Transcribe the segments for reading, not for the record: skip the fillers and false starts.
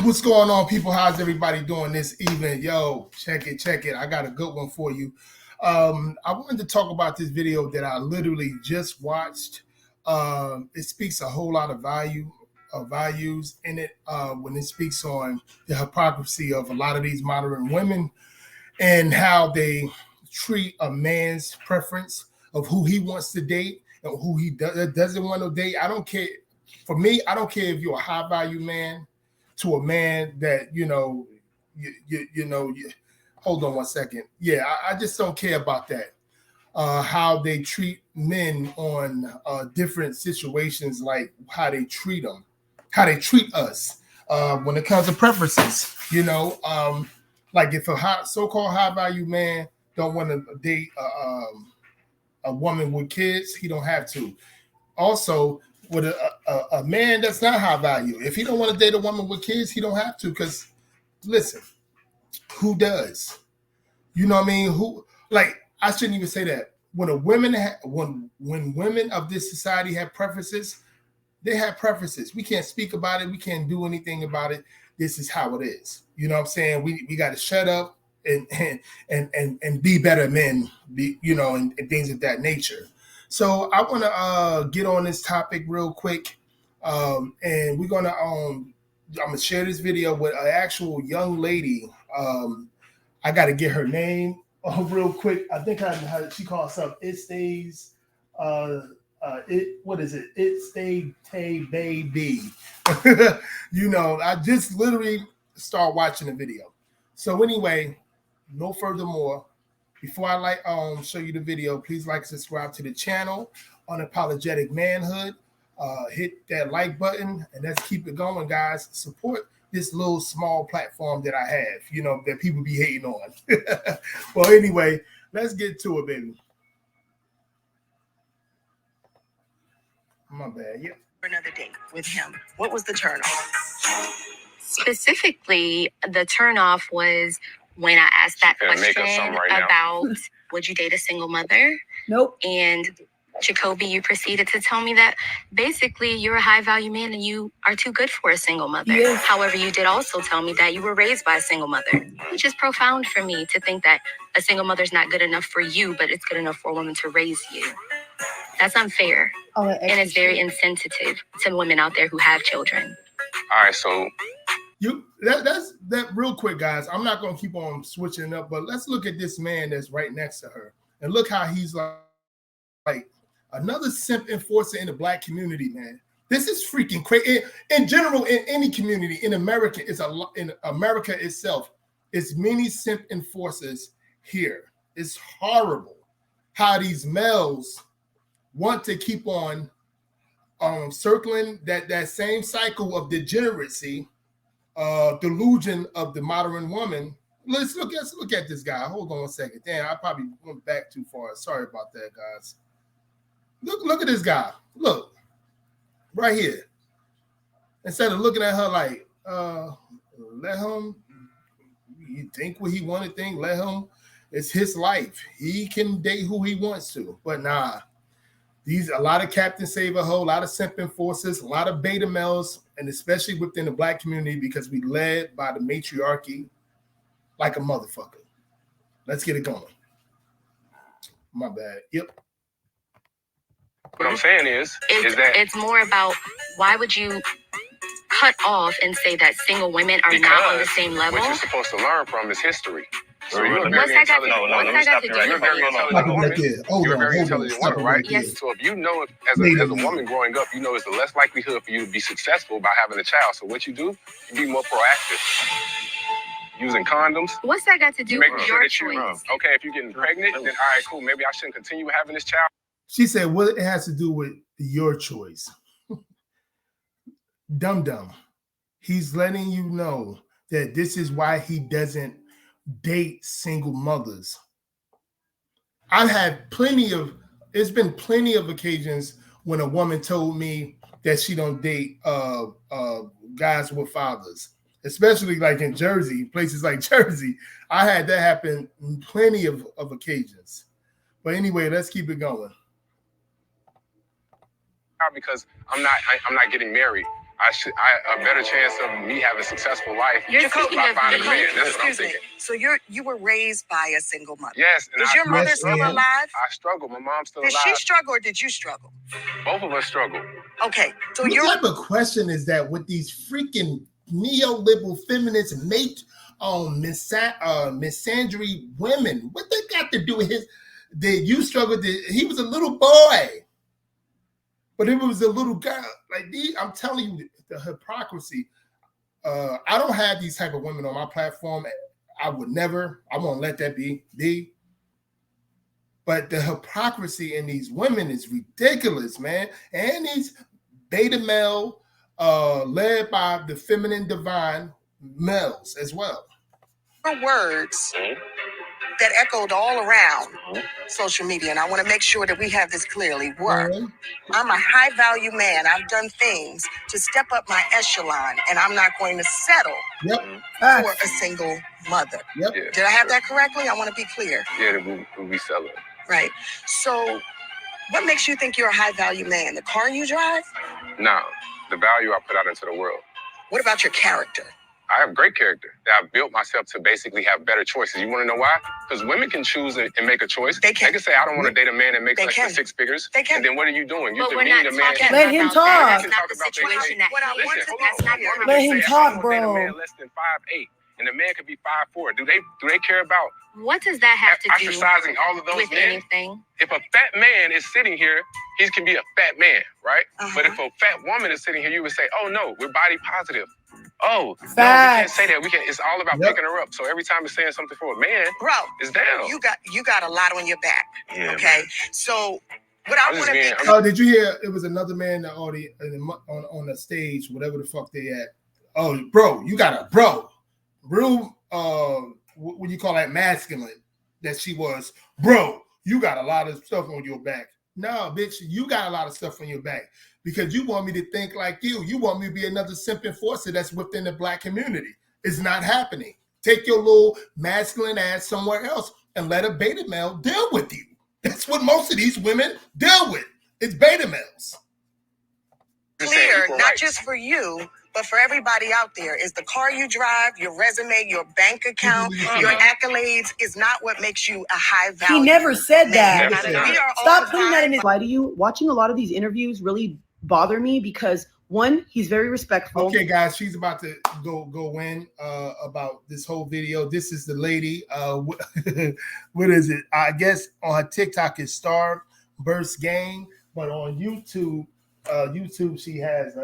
What's going on, people? How's everybody doing this evening? Yo, check it. I got a good one for you. I wanted to talk about this video that I literally just watched. It speaks a whole lot of values in it when it speaks on the hypocrisy of a lot of these modern women and how they treat a man's preference of who he wants to date and who he doesn't want to date. I don't care. For me, I don't care if you're a high value man to a man that, hold on one second. Yeah, I just don't care about that. How they treat men on different situations, like how they treat them, how they treat us when it comes to preferences, like if a so-called high value man don't want to date a woman with kids, he don't have to. Also, with a man that's not high value, if he don't want to date a woman with kids, he don't have to. Because listen, who does? You know what I mean? Who, like, I shouldn't even say that. When women of this society have preferences, they have preferences. We can't speak about it. We can't do anything about it. This is how it is. You know what I'm saying? We got to shut up and be better men, and things of that nature. So I want to get on this topic real quick, and we're gonna I'm gonna share this video with an actual young lady. I got to get her name real quick. I think she calls herself It Stays. What is it? It Stay Tay Baby. I just literally start watching the video. So anyway, no furthermore. Before I show you the video, please like and subscribe to the channel, Unapologetic Manhood. Hit that like button, and let's keep it going, guys. Support this little small platform that I have, that people be hating on. Well, anyway, let's get to it, baby. My bad. Yep. Another date with him. What was the turnoff? Specifically, the turnoff was when I asked that question about would you date a single mother? Nope. And Jacoby, you proceeded to tell me that basically you're a high value man and you are too good for a single mother. Yes. However, you did also tell me that you were raised by a single mother, which is profound for me to think that a single mother is not good enough for you, but it's good enough for a woman to raise you. That's unfair. And it's very insensitive to women out there who have children. All right, so that's real quick, guys. I'm not gonna keep on switching it up, but let's look at this man that's right next to her and look how he's like another simp enforcer in the black community, man. This is freaking crazy. In general, in any community, in America, in America itself, it's many simp enforcers here. It's horrible how these males want to keep on circling that same cycle of degeneracy, delusion of the modern woman. Let's look at this guy. Hold on one second. Damn, I probably went back too far. Sorry about that, guys. Look at this guy. Look, right here. Instead of looking at her like, let him think what he want to think, let him, it's his life. He can date who he wants to. But nah, a lot of Captain Save a Hoe, a lot of simp enforcers, a lot of beta males, and especially within the black community, because we led by the matriarchy like a motherfucker. Let's get it going. My bad. Yep. what I'm saying is that it's more about why would you cut off and say that single women are not on the same level? what you're supposed to learn from is history. So you're a What's very that got to do? intelligent What's that got to do? You're a very intelligent woman. You're a very intelligent woman, right? Yes. So if you know, as a woman growing up, you know it's the less likelihood for you to be successful by having a child. So what you do, you be more proactive. Using condoms. What's that got to do with your choice? Okay, if you're getting pregnant, then all right, cool. Maybe I shouldn't continue having this child. She said, well, it has to do with your choice. Dum-dum. He's letting you know that this is why he doesn't date single mothers. I've had it's been plenty of occasions when a woman told me that she don't date guys with fathers, especially like in Jersey, places like Jersey. I had that happen in plenty of occasions. But anyway, let's keep it going. Because I'm not getting married. a better chance of me having a successful life. You're if I find a man. That's what I'm Excuse me. thinking. So you were raised by a single mother. Yes. And Is your mother Yes, still ma'am. alive? I struggle. My mom's still Did alive. she struggle or did you struggle? Both of us struggle. Okay. So What you're type of question is that with these freaking neoliberal feminists mate on misandry women? What they got to do with his? Did you struggle? He was a little boy, but it was a little girl. Like these, I'm telling you, the hypocrisy. I don't have these type of women on my platform. I would never. I won't let that be. But the hypocrisy in these women is ridiculous, man. And these beta male, led by the feminine divine males as well. words that echoed all around social media, and I want to make sure that we have this clearly, were I'm a high value man. I've done things to step up my echelon, and I'm not going to settle for a single mother. Yeah. Did I have that correctly? I want to be clear. Yeah, we sell it. Right. So, what makes you think you're a high value man? The car you drive? No, the value I put out into the world. What about your character? I have great character that I've built myself to basically have better choices. You want to know why? Because women can choose and make a choice. They can say, I don't want to date a man that makes They less can. than 6 figures. They can. And then what are you doing? You're But we're not demeaning a man. talking Let him about talk. that. That's not Talk the about situation that What I he want is. to That's do not here- what Let I'm him saying. talk, I don't want to date a bro. man less than 5'8", and the man could be 5'4". Do they care about What does that have to do ostracizing all of those with men? anything? If a fat man is sitting here, he can be a fat man, right? But if a fat woman is sitting here, you would say, "Oh no, we're body positive." Oh, no, we can't say that. It's all about picking her up. So every time it's saying something for a man, Bro, it's down. you got a lot on your back. Yeah, okay. man. So what I want to be Oh, did you hear? It was another man in the audience on the stage, whatever the fuck they at. Oh, bro, you got a real what you call that, masculine that she was. Bro, you got a lot of stuff on your back. No, bitch, you got a lot of stuff on your back because you want me to think like you. You want me to be another simp enforcer that's within the black community. It's not happening. Take your little masculine ass somewhere else and let a beta male deal with you. That's what most of these women deal with. It's beta males. clear, not just for you, but for everybody out there. Is the car you drive, your resume, your bank account, your accolades is not what makes you a high value. He never said that. Never said We that. are Stop all putting that in high- his. Why do you watching a lot of these interviews really bother me? Because one, he's very respectful. Okay, guys, she's about to go in about this whole video. This is the lady. What is it? I guess on her TikTok is Starburst Gang, but on YouTube, she has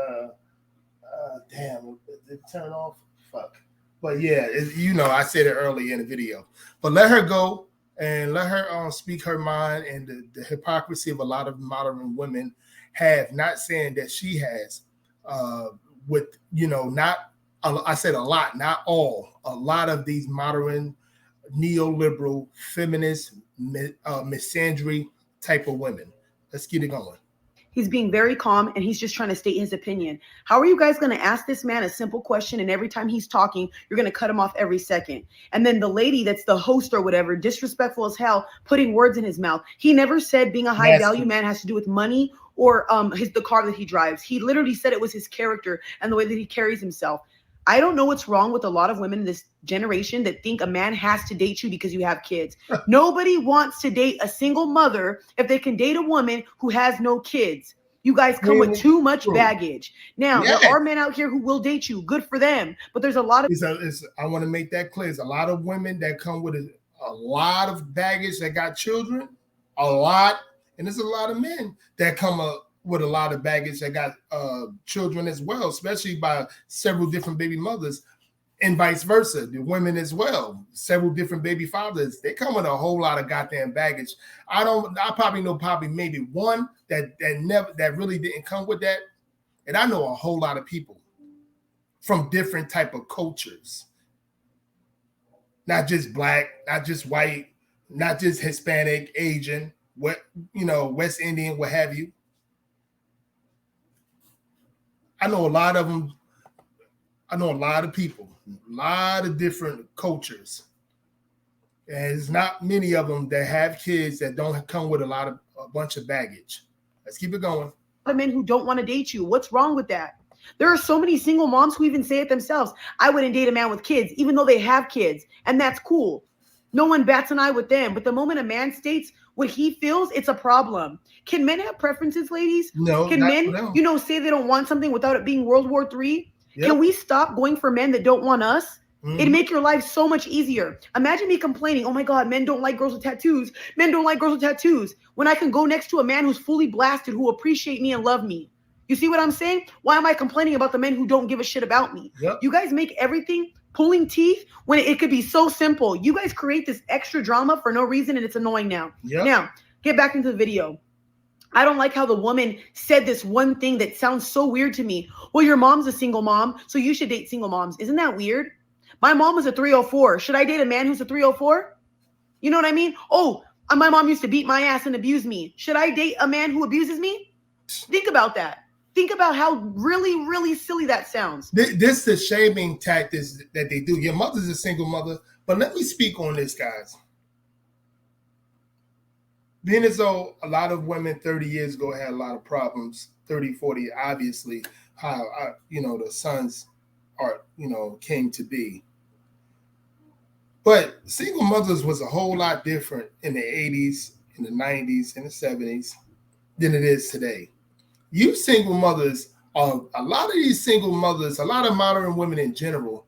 damn, it turn off. Fuck. But yeah, I said it earlier in the video. But let her go and let her speak her mind, and the hypocrisy of a lot of modern women have, not saying that she has. With not I said a lot, not all. A lot of these modern neoliberal feminist misandry type of women. Let's get it going. He's being very calm and he's just trying to state his opinion. How are you guys going to ask this man a simple question and every time he's talking, you're going to cut him off every second? And then the lady that's the host or whatever, disrespectful as hell, putting words in his mouth. He never said being a high value man has to do with money or the car that he drives. He literally said it was his character and the way that he carries himself. I don't know what's wrong with a lot of women in this generation that think a man has to date you because you have kids. Nobody wants to date a single mother if they can date a woman who has no kids. You guys come with too much baggage. Now, there are men out here who will date you. Good for them. But there's a lot of... I want to make that clear. There's a lot of women that come with a lot of baggage that got children. A lot. And there's a lot of men that come up with a lot of baggage that got children as well, especially by several different baby mothers, and vice versa. The women as well, several different baby fathers. They come with a whole lot of goddamn baggage. I probably know maybe one that really didn't come with that. And I know a whole lot of people from different type of cultures, not just black, not just white, not just Hispanic, Asian, West Indian, what have you. I know a lot of them. I know a lot of people, a lot of different cultures. And there's not many of them that have kids that don't come with a bunch of baggage. Let's keep it going. Men who don't want to date you. What's wrong with that? There are so many single moms who even say it themselves. I wouldn't date a man with kids, even though they have kids. And that's cool. No one bats an eye with them. But the moment a man states what he feels, it's a problem. Can men have preferences, ladies? No. Can men, say they don't want something without it being World War III? Yep. Can we stop going for men that don't want us? It'd make your life so much easier. Imagine me complaining, oh my God, men don't like girls with tattoos. Men don't like girls with tattoos. When I can go next to a man who's fully blasted, who appreciate me and love me. You see what I'm saying? Why am I complaining about the men who don't give a shit about me? Yep. You guys make everything pulling teeth when it could be so simple. You guys create this extra drama for no reason, and it's annoying now. Yep. Now, get back into the video. I don't like how the woman said this one thing that sounds so weird to me. Well, your mom's a single mom, so you should date single moms. Isn't that weird? My mom was a 304. Should I date a man who's a 304? You know what I mean? Oh, my mom used to beat my ass and abuse me. Should I date a man who abuses me? Think about that. Think about how really, really silly that sounds. This is the shaming tactics that they do. Your mother's a single mother, but let me speak on this, guys. Being as though a lot of women 30 years ago had a lot of problems, 30, 40, obviously, how, the sons are, came to be. But single mothers was a whole lot different in the 80s, in the 90s, in the 70s than it is today. You single mothers, a lot of these single mothers, a lot of modern women in general,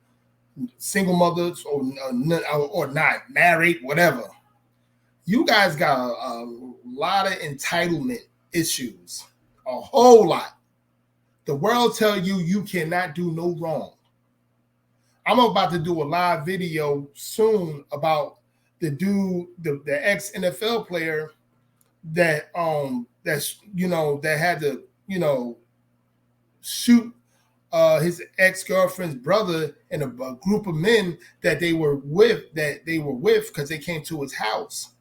single mothers or not, married, whatever, you guys got a lot of entitlement issues, a whole lot. The world tell you cannot do no wrong. I'm about to do a live video soon about the dude, the ex NFL player that that had to shoot his ex-girlfriend's brother and a group of men that they were with because they came to his house.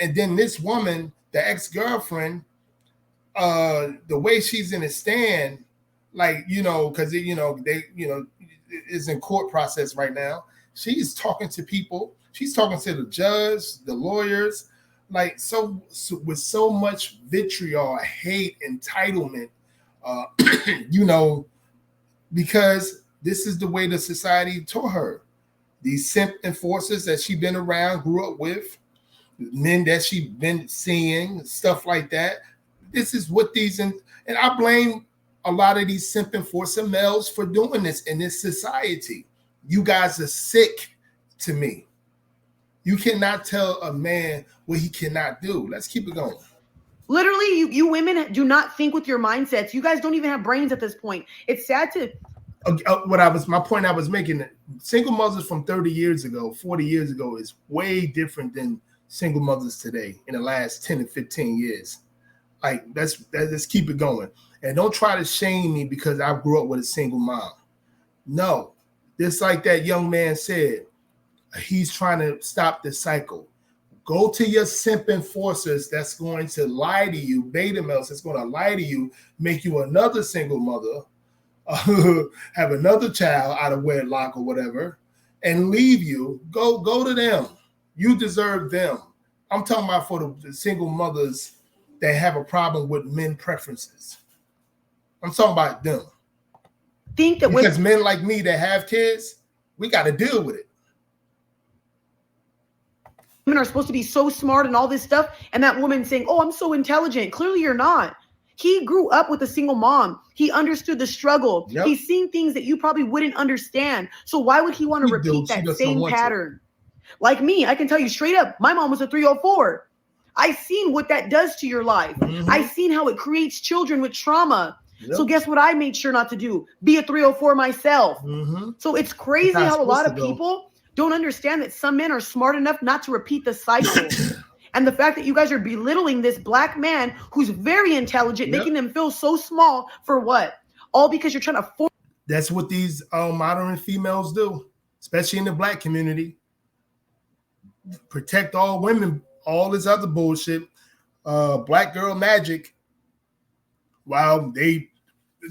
And then this woman, the ex-girlfriend, the way she's in a stand, because it's in court process right now. She's talking to people. She's talking to the judge, the lawyers, so with so much vitriol, hate, entitlement, because this is the way the society taught her. These simp enforcers that she been around, grew up with, men that she been seeing, stuff like that. This is what and I blame a lot of these simp enforcer males for doing this in this society. You guys are sick to me. You cannot tell a man what he cannot do. Let's keep it going. Literally, you women do not think with your mindsets. You guys don't even have brains at this point. It's sad to. My point I was making, single mothers from 30 years ago, 40 years ago is way different than single mothers today in the last 10 to 15 years. Let's keep it going. And don't try to shame me because I grew up with a single mom. No, just like that young man said, he's trying to stop the cycle. Go to your simp enforcers that's going to lie to you, beta males that's going to lie to you, make you another single mother, have another child out of wedlock or whatever, and leave you. Go to them. You deserve them. I'm talking about for the single mothers that have a problem with men preferences. I'm talking about them. Because men like me that have kids, we got to deal with it. Women are supposed to be so smart and all this stuff, and that woman saying, oh, I'm so intelligent. Clearly you're not. He grew up with a single mom. He understood the struggle. Yep. He's seen things that you probably wouldn't understand. So why would he want to repeat that same pattern? Like me, I can tell you straight up, my mom was a 304. I've seen what that does to your life. Mm-hmm. I've seen how it creates children with trauma. Yep. So guess what I made sure not to do? Be a 304 myself. Mm-hmm. So it's crazy how a lot of people don't understand that some men are smart enough not to repeat the cycle. And the fact that you guys are belittling this black man who's very intelligent, making them feel so small for what? All because you're trying to force. That's what these modern females do, especially in the black community. Protect all women, all this other bullshit, black girl magic. While they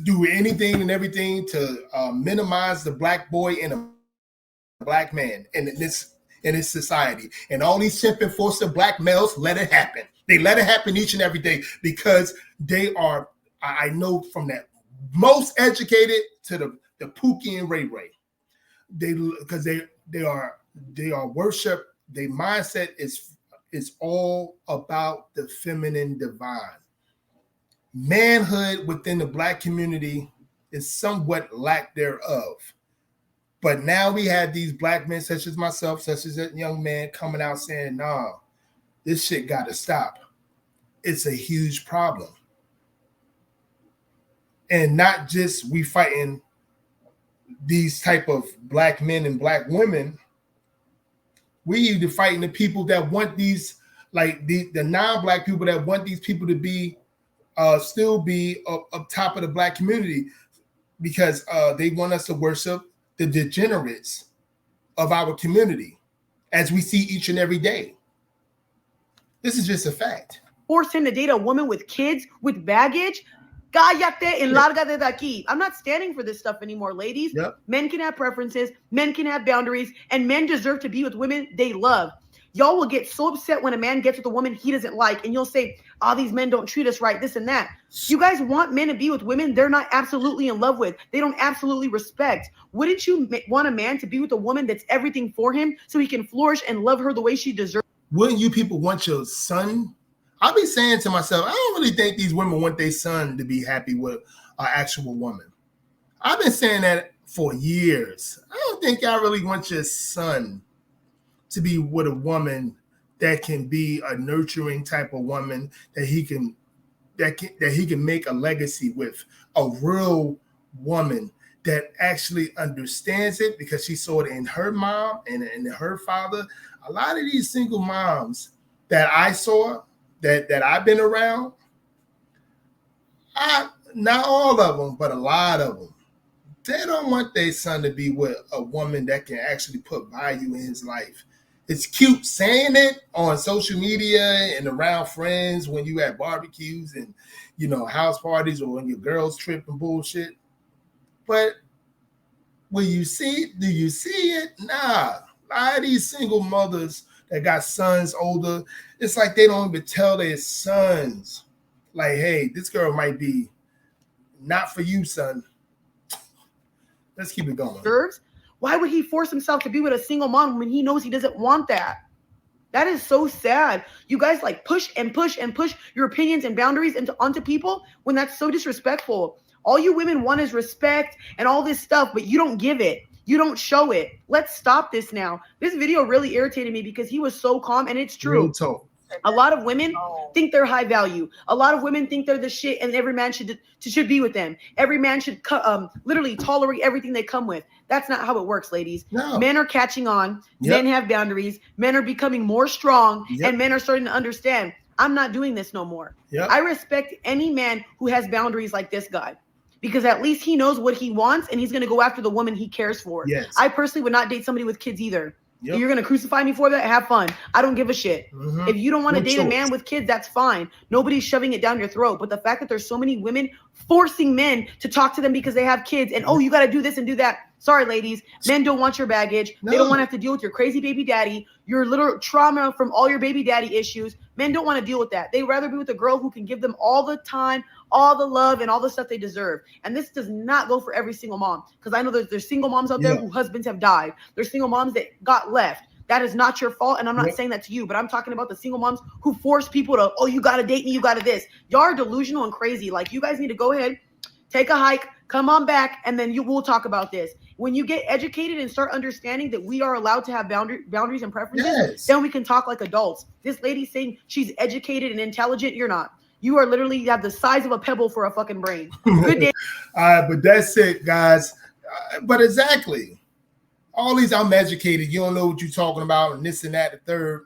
do anything and everything to minimize the black boy and a black man in this society. And all these simp enforcer black males let it happen. They let it happen each and every day because they are, I know from that most educated to the Pookie and Ray Ray. Because they are worship. Their mindset is all about the feminine divine. Manhood within the Black community is somewhat lack thereof. But now we have these Black men, such as myself, such as that young man, coming out saying, nah, this shit got to stop. It's a huge problem. And not just we fighting these type of Black men and Black women, we even fighting the people that want these, like the non-Black people that want these people to be still be up top of the Black community, because they want us to worship the degenerates of our community, as we see each and every day. This is just a fact. Force him to date a woman with kids, with baggage. Cállate and lárgate de aquí. I'm not standing for this stuff anymore, ladies. Yep. Men can have preferences, men can have boundaries, and men deserve to be with women they love. Y'all will get so upset when a man gets with a woman he doesn't like, and you'll say, oh, these men don't treat us right, this and that. You guys want men to be with women they're not absolutely in love with, they don't absolutely respect. Wouldn't you want a man to be with a woman that's everything for him so he can flourish and love her the way she deserves? Wouldn't you people want your son? I'll be saying to myself, I don't really think these women want their son to be happy with an actual woman. I've been saying that for years. I don't think y'all really want your son to be with a woman that can be a nurturing type of woman that he can make a legacy with, a real woman that actually understands it because she saw it in her mom and in her father. A lot of these single moms that I saw, that I've been around, not all of them, but a lot of them, they don't want their son to be with a woman that can actually put value in his life. It's cute saying it on social media and around friends when you at barbecues and, house parties, or when your girls trip and bullshit. But when you see, do you see it? Nah. A lot of these single mothers that got sons older, it's like they don't even tell their sons, like, hey, this girl might be not for you, son. Let's keep it going. Why would he force himself to be with a single mom when he knows he doesn't want that? That is so sad. You guys like push and push and push your opinions and boundaries onto people when that's so disrespectful. All you women want is respect and all this stuff, but you don't give it. You don't show it. Let's stop this now. This video really irritated me because he was so calm, and it's true. A lot of women think they're high value. A lot of women think they're the shit, and every man should be with them. Every man should literally tolerate everything they come with. That's not how it works, ladies. No. Men are catching on. Yep. Men have boundaries. Men are becoming more strong, and men are starting to understand, I'm not doing this no more. Yep. I respect any man who has boundaries like this guy, because at least he knows what he wants, and he's going to go after the woman he cares for. Yes. I personally would not date somebody with kids either. Yep. You're going to crucify me for that? Have fun. I don't give a shit. Mm-hmm. If you don't want to date a man with kids, that's fine. Nobody's shoving it down your throat. But the fact that there's so many women forcing men to talk to them because they have kids and, oh, you got to do this and do that. Sorry, ladies. Men don't want your baggage. No. They don't want to have to deal with your crazy baby daddy, your little trauma from all your baby daddy issues. Men don't want to deal with that. They'd rather be with a girl who can give them all the time, all the love, and all the stuff they deserve. And this does not go for every single mom, because I know there's single moms out there who husbands have died. There's single moms that got left. That is not your fault, and I'm not saying that to you, but I'm talking about the single moms who force people to, oh, you got to date me, you got to this. Y'all are delusional and crazy. Like, you guys need to go ahead, take a hike, come on back, and then we'll talk about this. When you get educated and start understanding that we are allowed to have boundaries and preferences, then we can talk like adults. This lady's saying she's educated and intelligent. You're not. You are literally have the size of a pebble for a fucking brain. Good day. But that's it, guys. But exactly. All these, I'm educated. You don't know what you're talking about, and this and that, the third.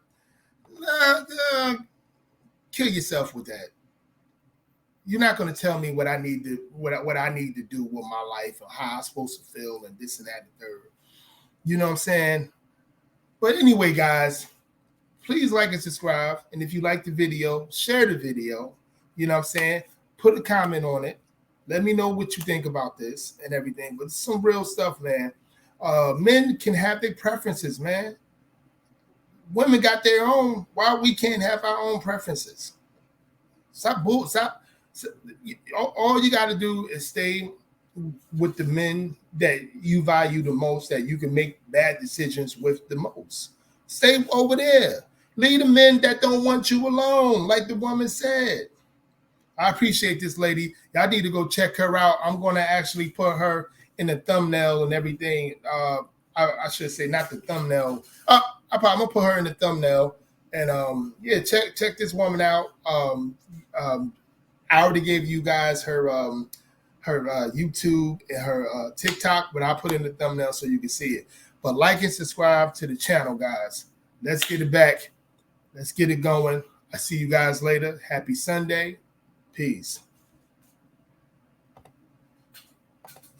Kill yourself with that. You're not going to tell me what I need to what I need to do with my life or how I'm supposed to feel and this and that and the third. You know what I'm saying? But anyway, guys, please like and subscribe. And if you like the video, share the video. You know what I'm saying? Put a comment on it. Let me know what you think about this and everything. But it's some real stuff, man. Men can have their preferences, man. Women got their own. Why we can't have our own preferences? Stop. So, all you got to do is stay with the men that you value the most, that you can make bad decisions with the most. Stay over there. Leave the men that don't want you alone, like the woman said. I appreciate this lady. Y'all need to go check her out. I'm going to actually put her in the thumbnail and everything. I should say not the thumbnail. I'm going to put her in the thumbnail. And yeah, check this woman out. I already gave you guys her YouTube and her TikTok, but I'll put in the thumbnail so you can see it. But like and subscribe to the channel, guys. Let's get it back. Let's get it going. I see you guys later. Happy Sunday. Peace.